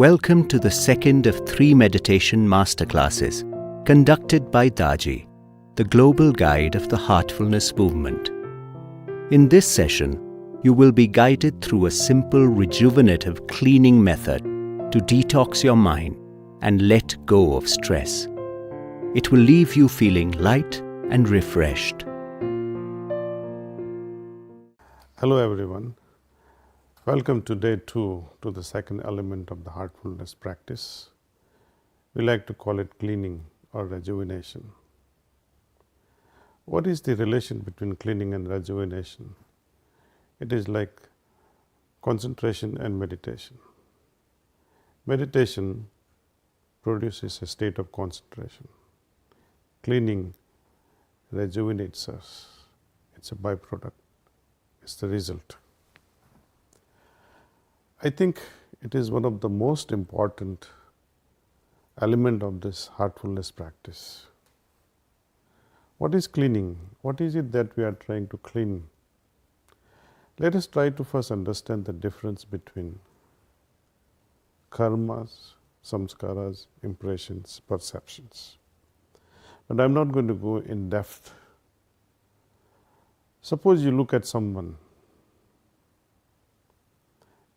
Welcome to the second of 3 meditation masterclasses conducted by Daji, the global guide of the Heartfulness movement. In this session, you will be guided through a simple rejuvenative cleaning method to detox your mind and let go of stress. It will leave you feeling light and refreshed. Hello everyone. Welcome to day 2 to the second element of the heartfulness practice. We like to call it cleaning or rejuvenation. What is the relation between cleaning and rejuvenation? It is like concentration and meditation. Meditation produces a state of concentration. Cleaning rejuvenates us. It's a byproduct. It's the result. I think it is one of the most important element of this heartfulness practice. What is cleaning? What is it that we are trying to clean? Let us try to first understand the difference between karmas, samskaras, impressions, perceptions. But I am not going to go in depth. Suppose you look at someone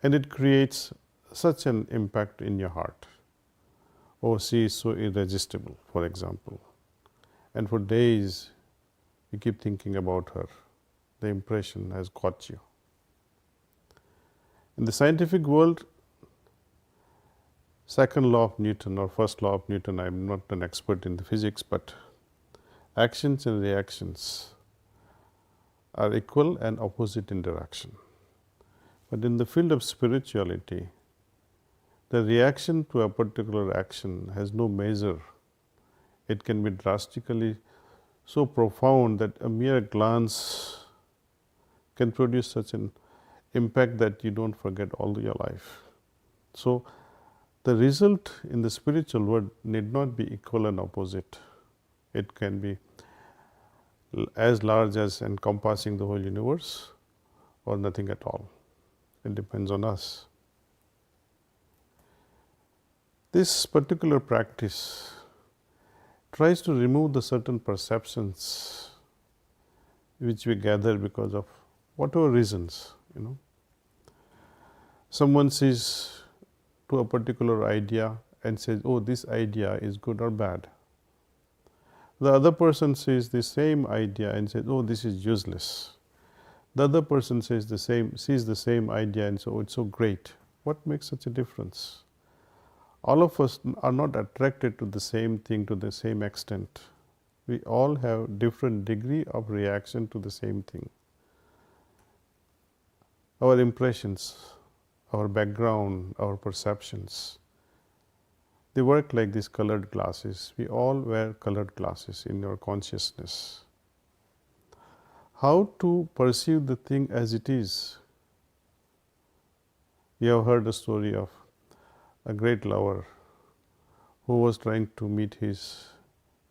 and it creates such an impact in your heart. Oh, she is so irresistible, for example. And for days you keep thinking about her. The impression has got you. In the scientific world, second law of Newton or first law of Newton, I am not an expert in the physics, but actions and reactions are equal and opposite in direction. But in the field of spirituality, the reaction to a particular action has no measure. It can be drastically so profound that a mere glance can produce such an impact that you don't forget all your life. So, the result in the spiritual world need not be equal and opposite. It can be as large as encompassing the whole universe or nothing at all. It depends on us. This particular practice tries to remove the certain perceptions which we gather because of whatever reasons, Someone sees to a particular idea and says, oh, this idea is good or bad. The other person sees the same idea and says, oh, this is useless. The other person sees the same idea and says, oh, it's so great. What makes such a difference? All of us are not attracted to the same thing to the same extent. We all have different degree of reaction to the same thing. Our impressions, our background, our perceptions, they work like these colored glasses. We all wear colored glasses in our consciousness. How to perceive the thing as it is? You have heard the story of a great lover who was trying to meet his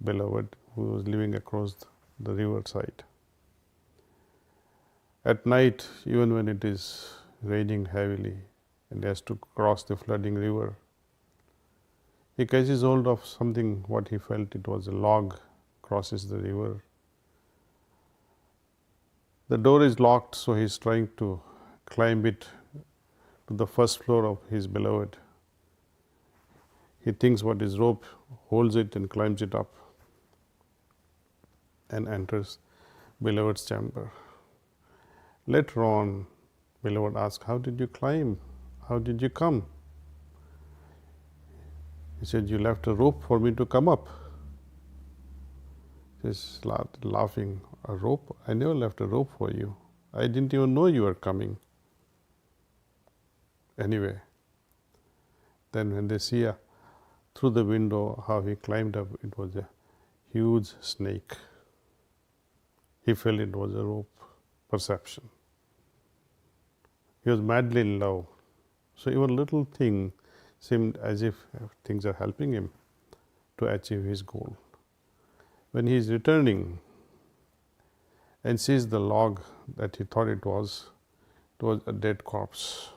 beloved who was living across the riverside. At night, even when it is raining heavily and he has to cross the flooding river, he catches hold of something, what he felt it was a log, crosses the river. The door is locked, so he is trying to climb it to the first floor of his beloved. He thinks what is rope, holds it and climbs it up and enters beloved's chamber. Later on, beloved asks, how did you climb? How did you come? He said, you left a rope for me to come up. He started laughing, a rope? I never left a rope for you. I didn't even know you were coming. Anyway, then when they see through the window how he climbed up, it was a huge snake. He felt it was a rope. Perception. He was madly in love. So even little thing seemed as if things are helping him to achieve his goal. When he is returning and sees the log that he thought it was a dead corpse.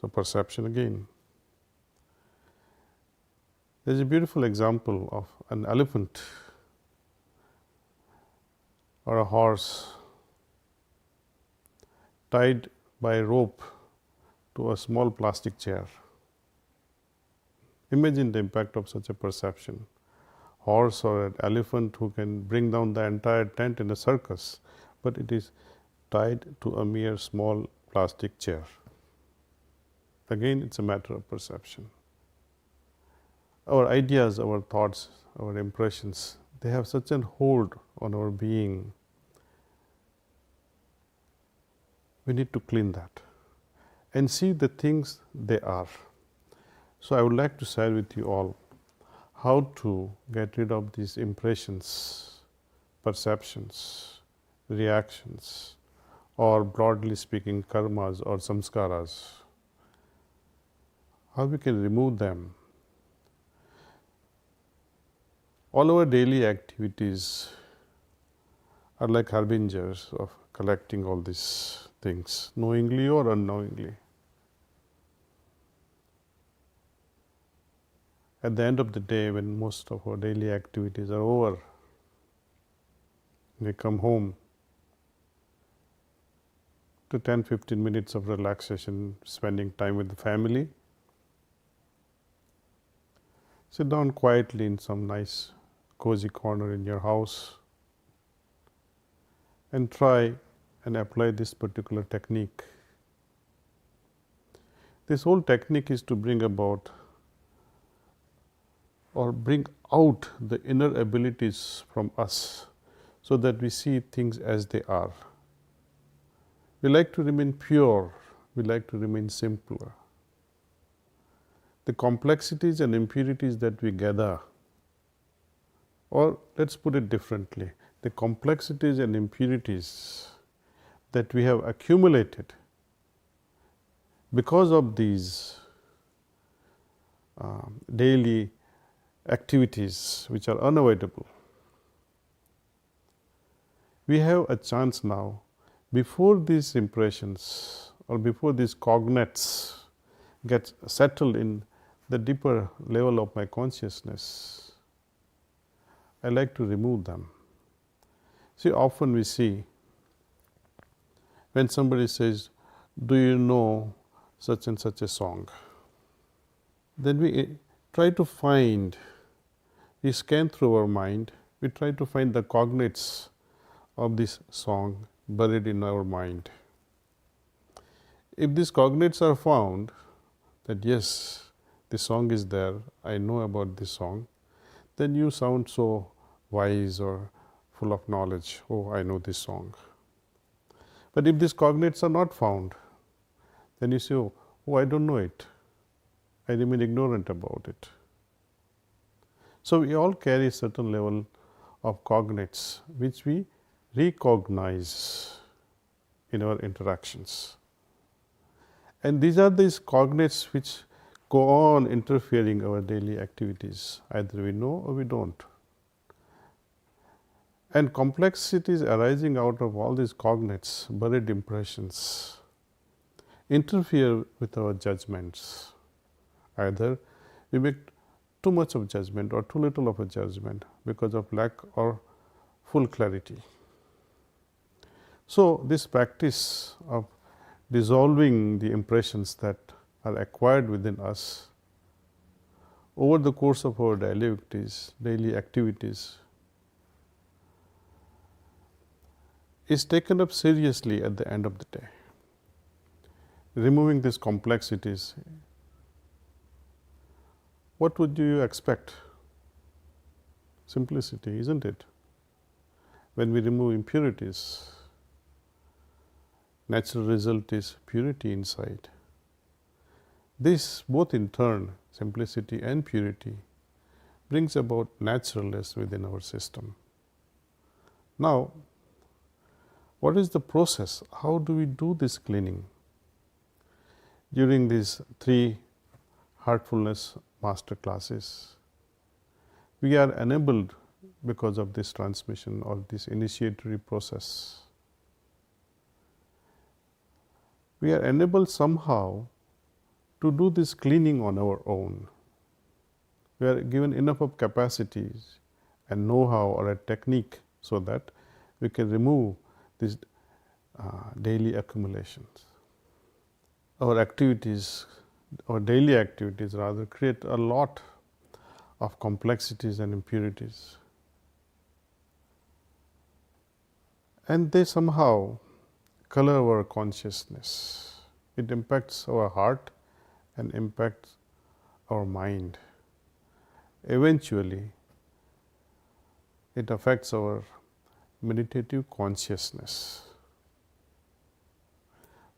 So, perception again. There is a beautiful example of an elephant or a horse tied by a rope to a small plastic chair. Imagine the impact of such a perception. Horse or an elephant who can bring down the entire tent in a circus, but it is tied to a mere small plastic chair. Again, it's a matter of perception. Our ideas, our thoughts, our impressions, they have such a hold on our being. We need to clean that and see the things they are. So, I would like to share with you all how to get rid of these impressions, perceptions, reactions, or broadly speaking karmas or samskaras. How we can remove them. All our daily activities are like harbingers of collecting all these things, knowingly or unknowingly. At the end of the day, when most of our daily activities are over, we come home to 10-15 minutes of relaxation, spending time with the family. Sit down quietly in some nice cozy corner in your house and try and apply this particular technique. This whole technique is to bring about or bring out the inner abilities from us so that we see things as they are. We like to remain pure, we like to remain simpler. The complexities and impurities that we gather, or let's put it differently, the complexities and impurities that we have accumulated because of these daily activities which are unavoidable. We have a chance now, before these impressions or before these cognates get settled in the deeper level of my consciousness, I like to remove them. See, often we see when somebody says, do you know such and such a song? Then we try to find, we scan through our mind, we try to find the cognates of this song buried in our mind. If these cognates are found, that yes, the song is there, I know about this song, then you sound so wise or full of knowledge. Oh, I know this song. But if these cognates are not found, then you say, oh, I don't know it. I remain ignorant about it. So, we all carry a certain level of cognates which we recognize in our interactions. And these are these cognates which go on interfering our daily activities. Either we know or we don't. And complexities arising out of all these cognates, buried impressions, interfere with our judgments. Either we make too much of judgment or too little of a judgment because of lack or full clarity. So, this practice of dissolving the impressions that are acquired within us over the course of our daily activities is taken up seriously at the end of the day. Removing these complexities, what would you expect? Simplicity, isn't it? When we remove impurities, natural result is purity inside. This both in turn, simplicity and purity, brings about naturalness within our system. Now, what is the process? How do we do this cleaning? During these 3 heartfulness masterclasses, we are enabled because of this transmission or this initiatory process. We are enabled somehow to do this cleaning on our own. We are given enough of capacities and know-how or a technique so that we can remove these daily accumulations. Our activities, our daily activities rather, create a lot of complexities and impurities. And they somehow color our consciousness. It impacts our heart and impacts our mind. Eventually, it affects our meditative consciousness.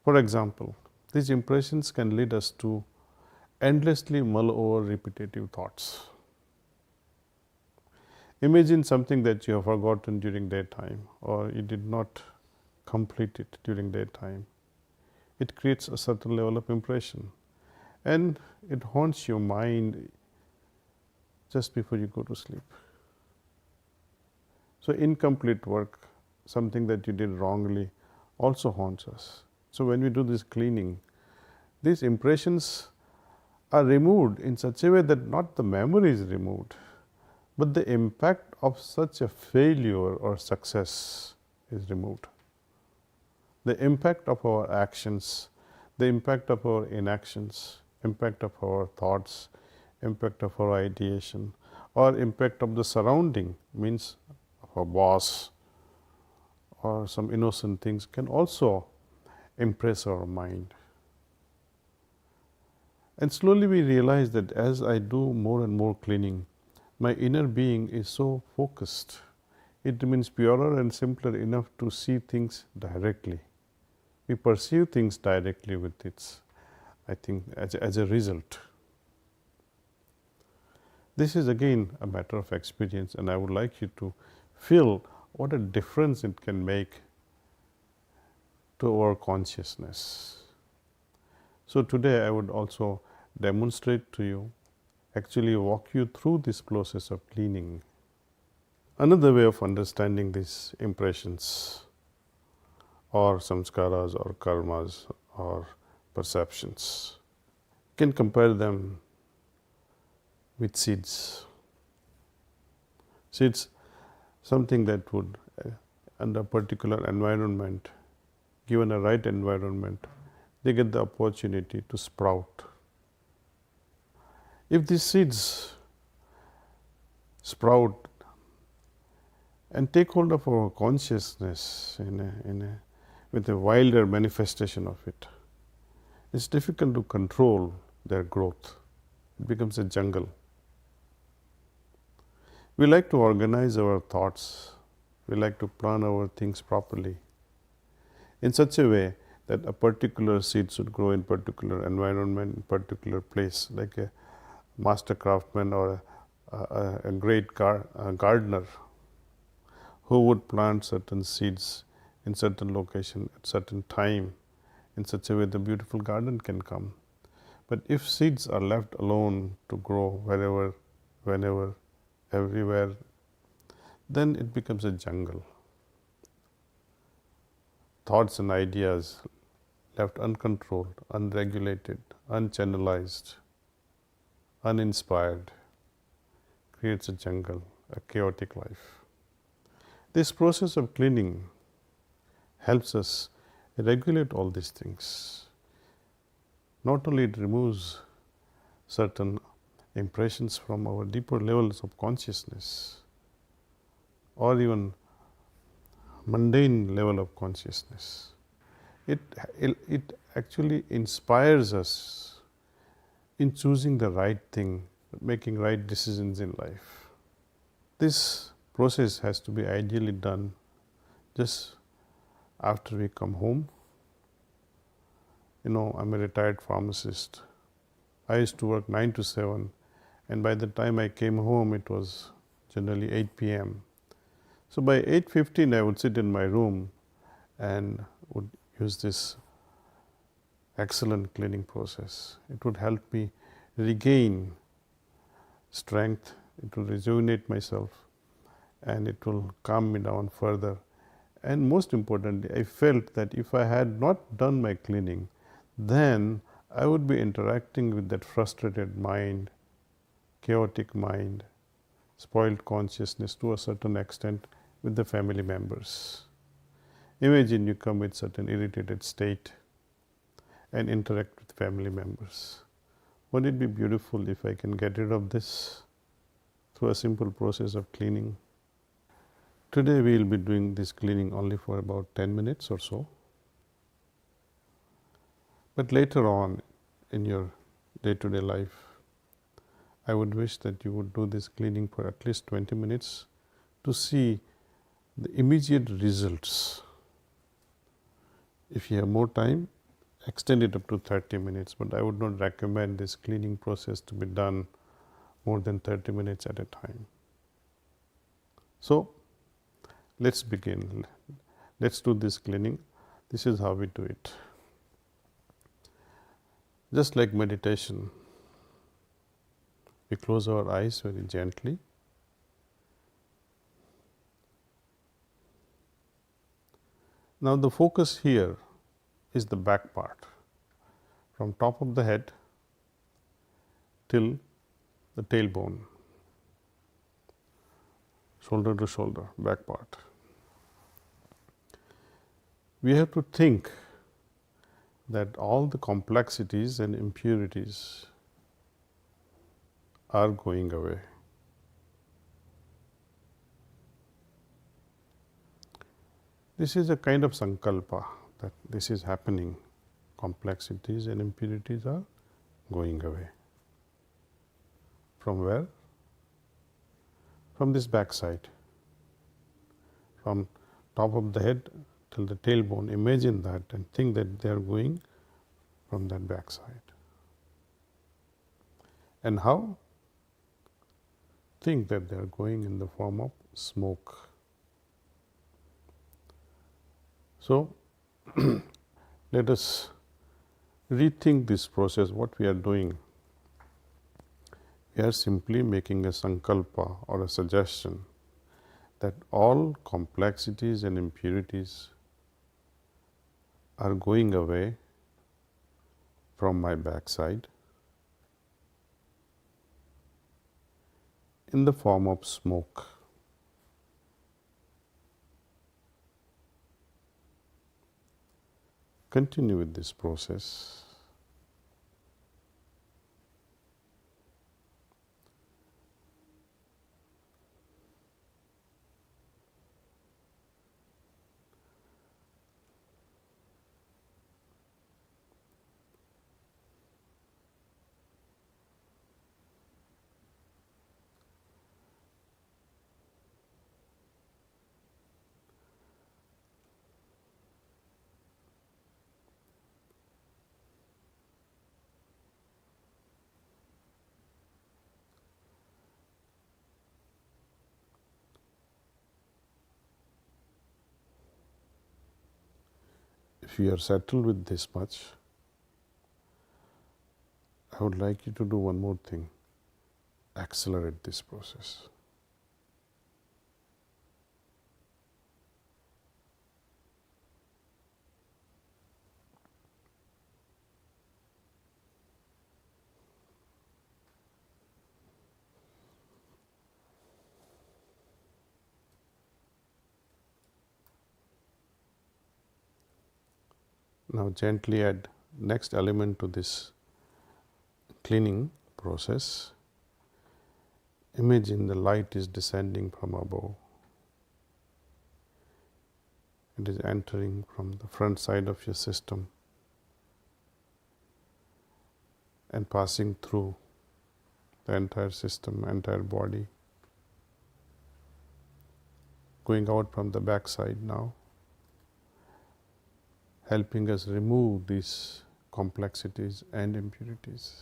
For example, these impressions can lead us to endlessly mull over repetitive thoughts. Imagine something that you have forgotten during daytime or you did not complete it during daytime. It creates a certain level of impression and it haunts your mind just before you go to sleep. So incomplete work, something that you did wrongly, also haunts us. So when we do this cleaning, these impressions are removed in such a way that not the memory is removed, but the impact of such a failure or success is removed. The impact of our actions, the impact of our inactions, impact of our thoughts, impact of our ideation, or impact of the surrounding, means of our boss or some innocent things, can also impress our mind. And slowly we realize that as I do more and more cleaning, my inner being is so focused. It remains purer and simpler enough to see things directly. We perceive things directly with its, I think, as a result. This is again a matter of experience, and I would like you to feel what a difference it can make to our consciousness. So today I would also demonstrate to you, actually walk you through this process of cleaning. Another way of understanding these impressions or samskaras or karmas or perceptions, can compare them with seeds. Seeds, something that would, under a particular environment, given a right environment, they get the opportunity to sprout. If these seeds sprout and take hold of our consciousness with a wilder manifestation of it, it's difficult to control their growth. It becomes a jungle. We like to organize our thoughts. We like to plan our things properly in such a way that a particular seed should grow in particular environment, in particular place, like a master craftsman or a great gardener who would plant certain seeds in certain location at certain time, in such a way the beautiful garden can come. But if seeds are left alone to grow wherever, whenever, everywhere, then it becomes a jungle. Thoughts and ideas left uncontrolled, unregulated, unchannelized, uninspired, creates a jungle, a chaotic life. This process of cleaning helps us regulate all these things. Not only it removes certain impressions from our deeper levels of consciousness or even mundane level of consciousness, it actually inspires us in choosing the right thing, making right decisions in life. This process has to be ideally done just after we come home. You know, I'm a retired pharmacist. I used to work 9 to 7, and by the time I came home, it was generally 8 p.m. So by 8:15, I would sit in my room and would use this excellent cleaning process. It would help me regain strength, it will rejuvenate myself, and it will calm me down further. And most importantly, I felt that if I had not done my cleaning, then I would be interacting with that frustrated mind, chaotic mind, spoiled consciousness to a certain extent with the family members. Imagine you come with certain irritated state and interact with family members. Wouldn't it be beautiful if I can get rid of this through a simple process of cleaning? Today we will be doing this cleaning only for about 10 minutes or so. But later on in your day-to-day life, I would wish that you would do this cleaning for at least 20 minutes to see the immediate results. If you have more time, extend it up to 30 minutes, but I would not recommend this cleaning process to be done more than 30 minutes at a time. So, let's begin. Let's do this cleaning. This is how we do it. Just like meditation, we close our eyes very gently. Now, the focus here is the back part, from top of the head till the tailbone, shoulder to shoulder, back part. We have to think that all the complexities and impurities are going away. This is a kind of sankalpa that this is happening. Complexities and impurities are going away. From where? From this back side. From top of the head till the tailbone. Imagine that and think that they are going from that back side. And how? Think that they are going in the form of smoke. So, let us rethink this process, what we are doing. We are simply making a sankalpa or a suggestion that all complexities and impurities are going away from my backside in the form of smoke. Continue with this process. If you are settled with this much, I would like you to do one more thing. Accelerate this process. Now gently add next element to this cleaning process. Imagine the light is descending from above. It is entering from the front side of your system and passing through the entire system, entire body, going out from the back side now, helping us remove these complexities and impurities.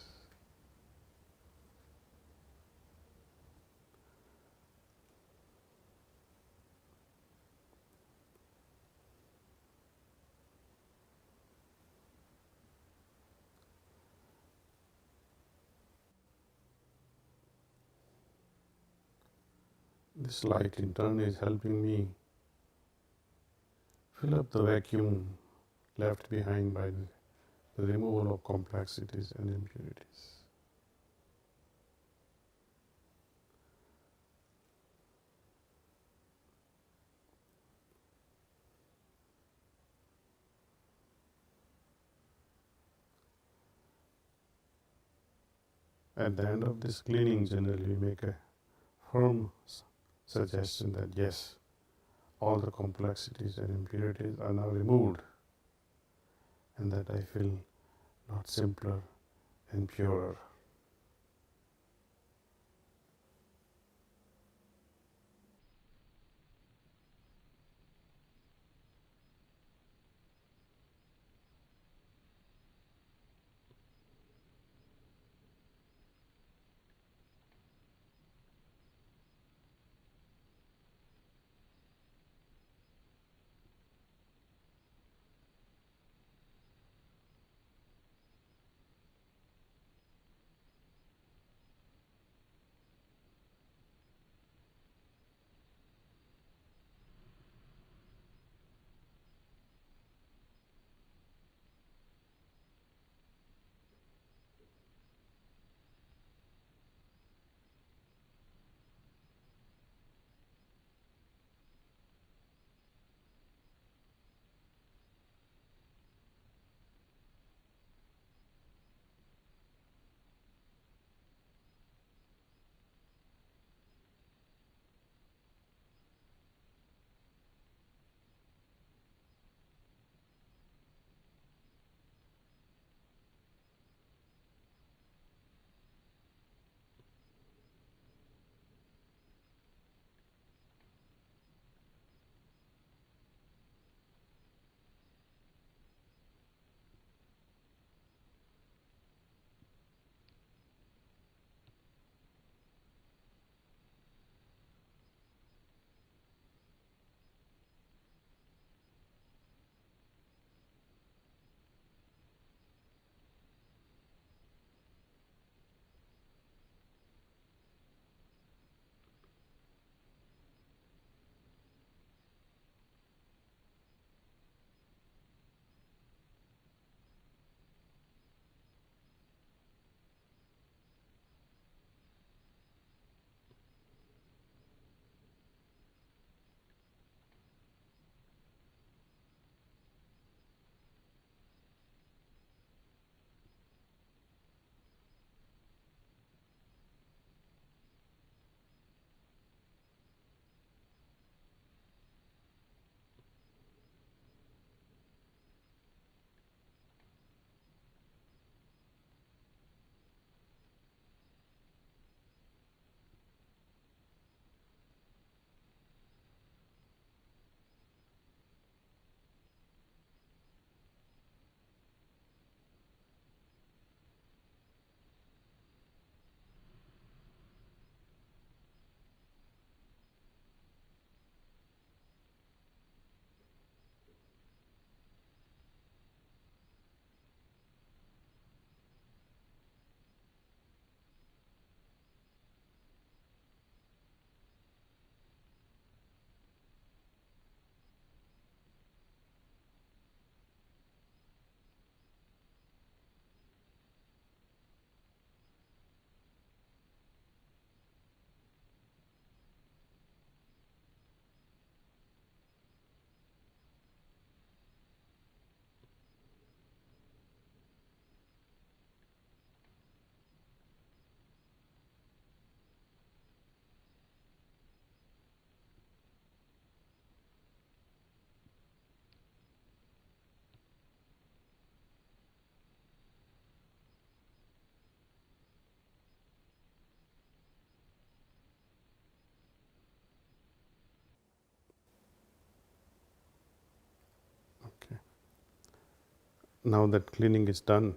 This light in turn is helping me fill up the vacuum left behind by the the removal of complexities and impurities. At the end of this cleaning, generally we make a firm suggestion that yes, all the complexities and impurities are now removed, and that I feel not simpler and purer. Okay. Now that cleaning is done,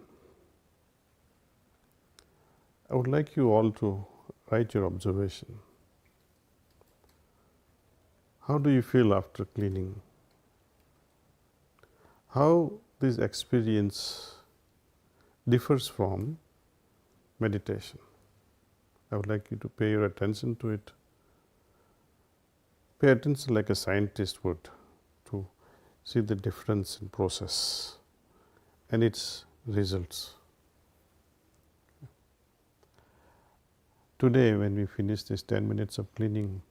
I would like you all to write your observation. How do you feel after cleaning? How this experience differs from meditation? I would like you to pay your attention to it. Pay attention like a scientist would to see the difference in process and its results. Today, when we finish this 10 minutes of cleaning,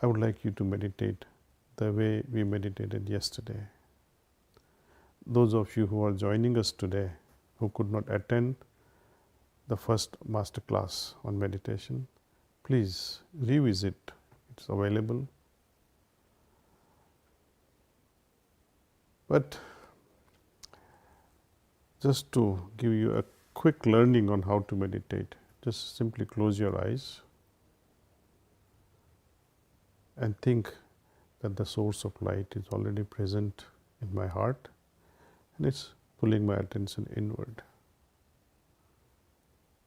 I would like you to meditate the way we meditated yesterday. Those of you who are joining us today who could not attend the first masterclass on meditation, please revisit. It's available. But just to give you a quick learning on how to meditate, just simply close your eyes and think that the source of light is already present in my heart and it's pulling my attention inward.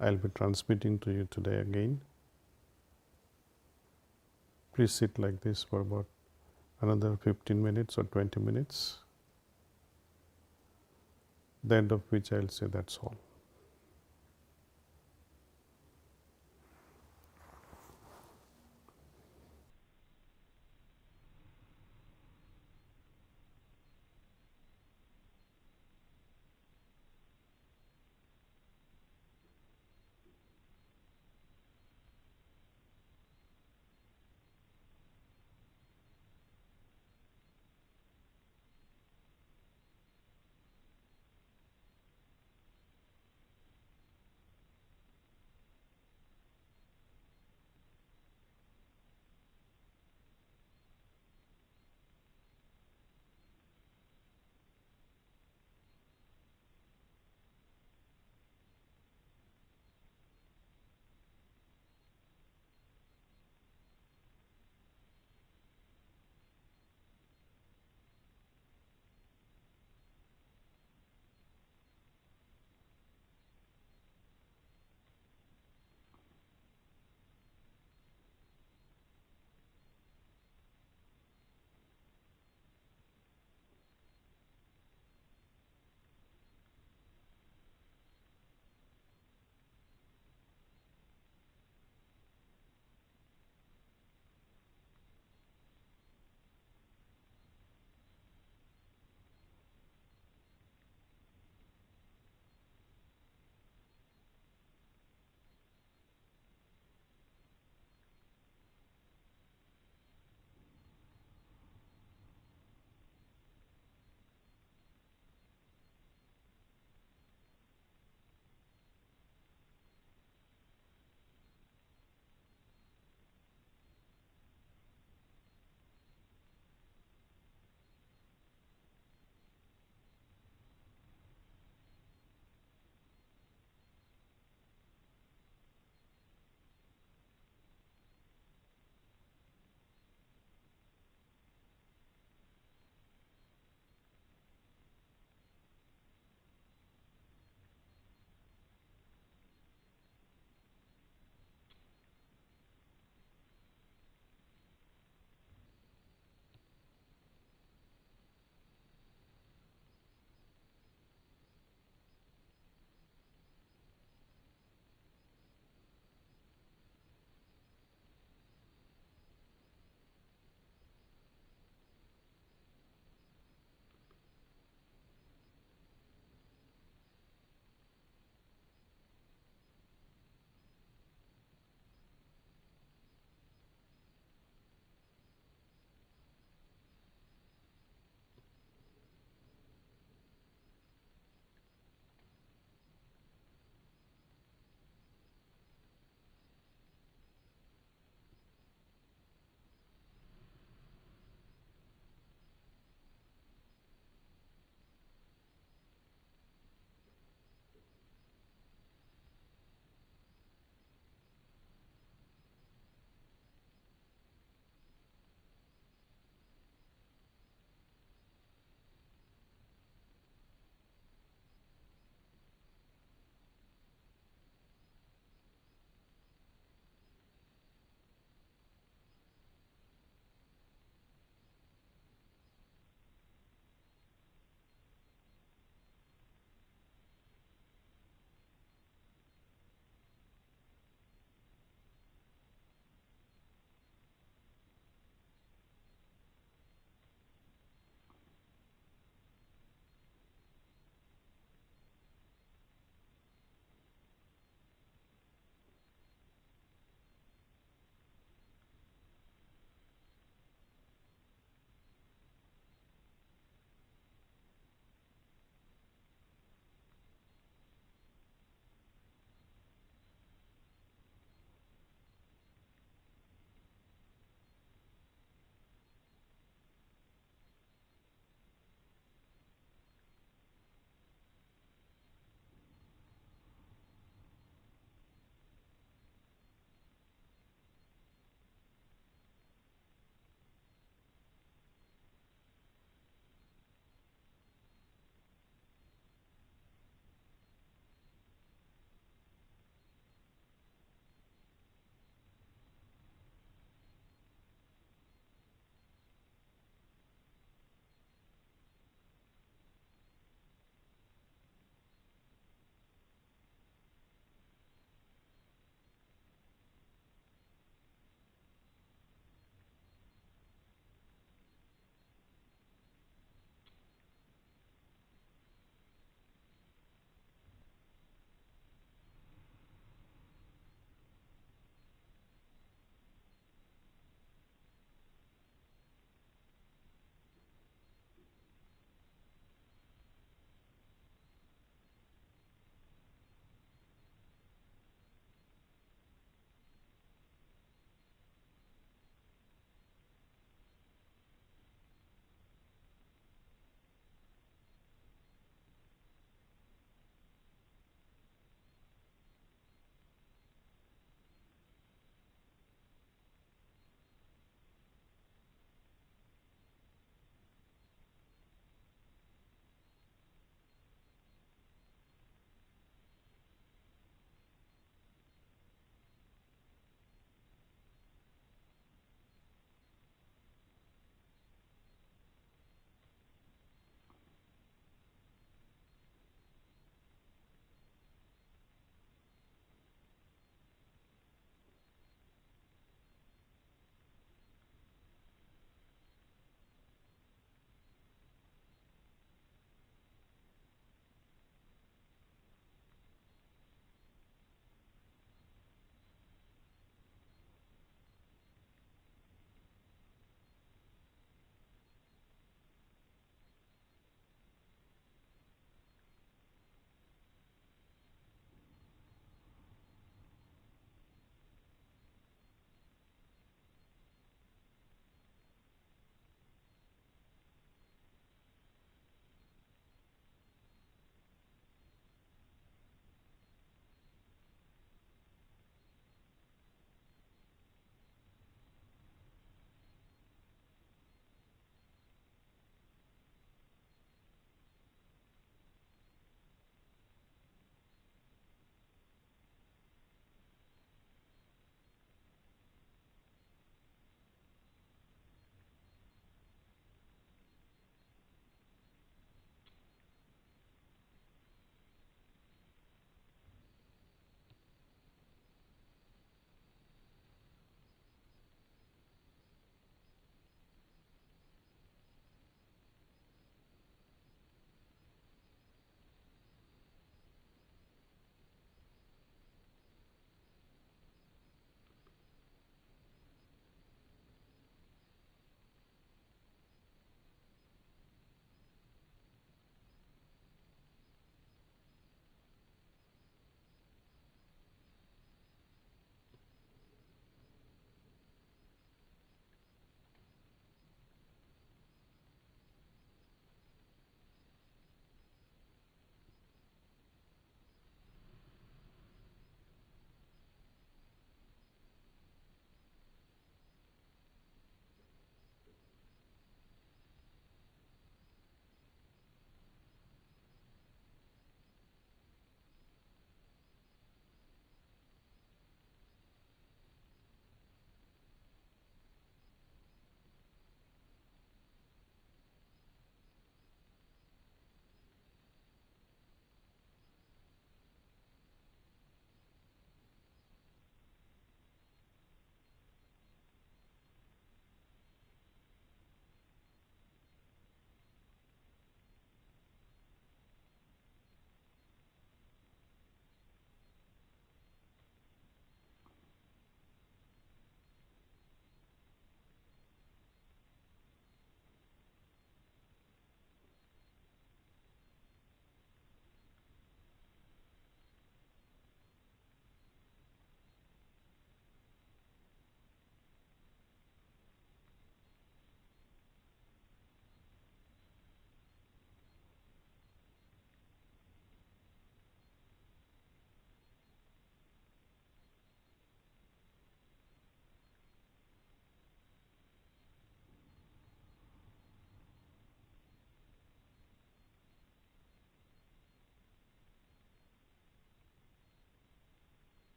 I'll be transmitting to you today again. Please sit like this for about another 15 minutes or 20 minutes, the end of which I'll say that's all.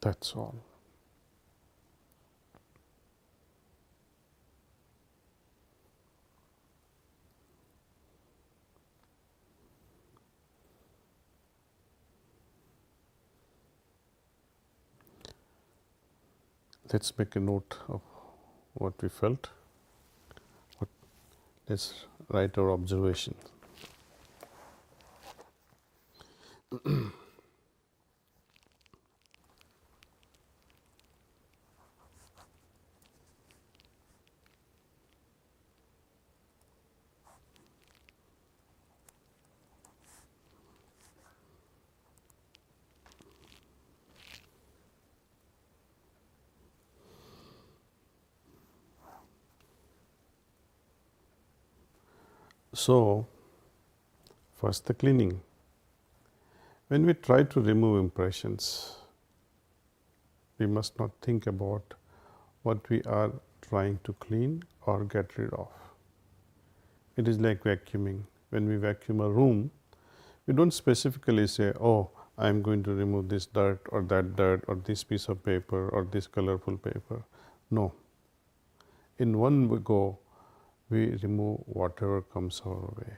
That's all. Let's make a note of what we felt. Let's write our observation. So, first the cleaning. When we try to remove impressions, we must not think about what we are trying to clean or get rid of. It is like vacuuming. When we vacuum a room, we don't specifically say, oh, I am going to remove this dirt or this piece of paper or this colorful paper. No. In one go, we remove whatever comes our way.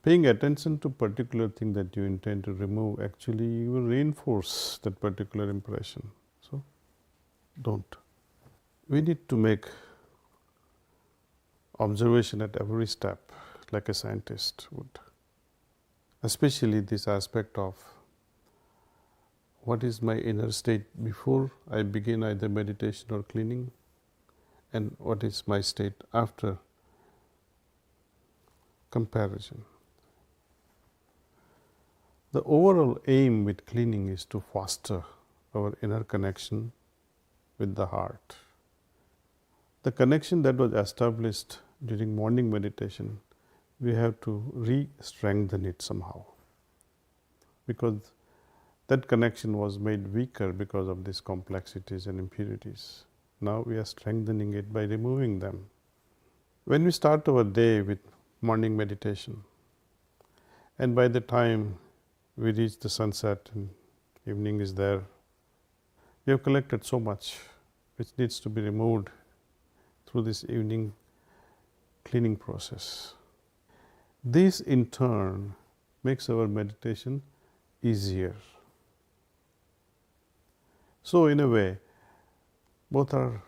Paying attention to particular thing that you intend to remove, actually you will reinforce that particular impression. So, don't. We need to make observation at every step, like a scientist would. Especially this aspect of what is my inner state before I begin either meditation or cleaning, and what is my state after comparison. The overall aim with cleaning is to foster our inner connection with the heart. The connection that was established during morning meditation, we have to re-strengthen it somehow, because that connection was made weaker because of these complexities and impurities. Now we are strengthening it by removing them. When we start our day with morning meditation, and by the time we reach the sunset and evening is there, we have collected so much which needs to be removed through this evening cleaning process. This in turn makes our meditation easier. So in a way, both are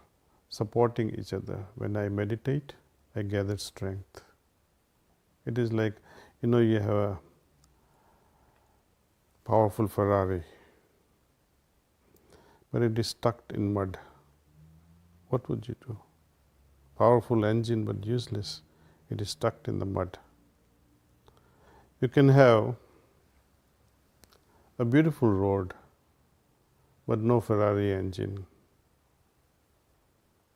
supporting each other. When I meditate, I gather strength. It is like, you have a powerful Ferrari, but it is stuck in mud. What would you do? Powerful engine but useless. It is stuck in the mud. You can have a beautiful road, but no Ferrari engine.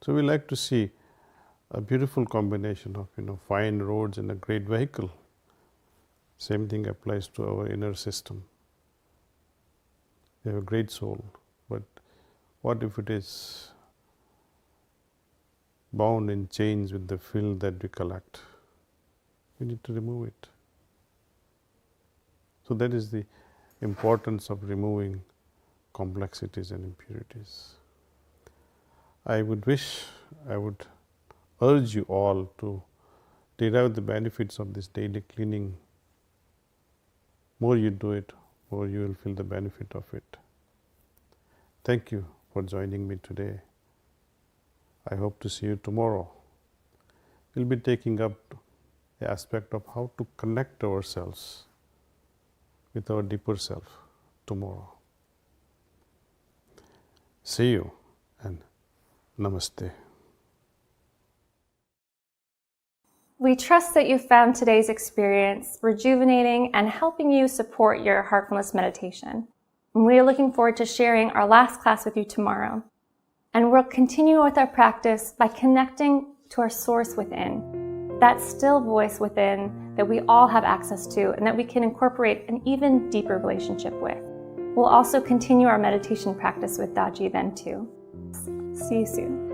So we like to see a beautiful combination of fine roads and a great vehicle. Same thing applies to our inner system. We have a great soul, but what if it is bound in chains with the filth that we collect? We need to remove it. So that is the importance of removing complexities and impurities. I would urge you all to derive the benefits of this daily cleaning. More you do it, more you will feel the benefit of it. Thank you for joining me today. I hope to see you tomorrow. We will be taking up the aspect of how to connect ourselves with our deeper self tomorrow. See you and namaste. We trust that you found today's experience rejuvenating and helping you support your heartfulness meditation. And we are looking forward to sharing our last class with you tomorrow. And we'll continue with our practice by connecting to our source within, that still voice within that we all have access to and that we can incorporate an even deeper relationship with. We'll also continue our meditation practice with Daji then too. See you soon.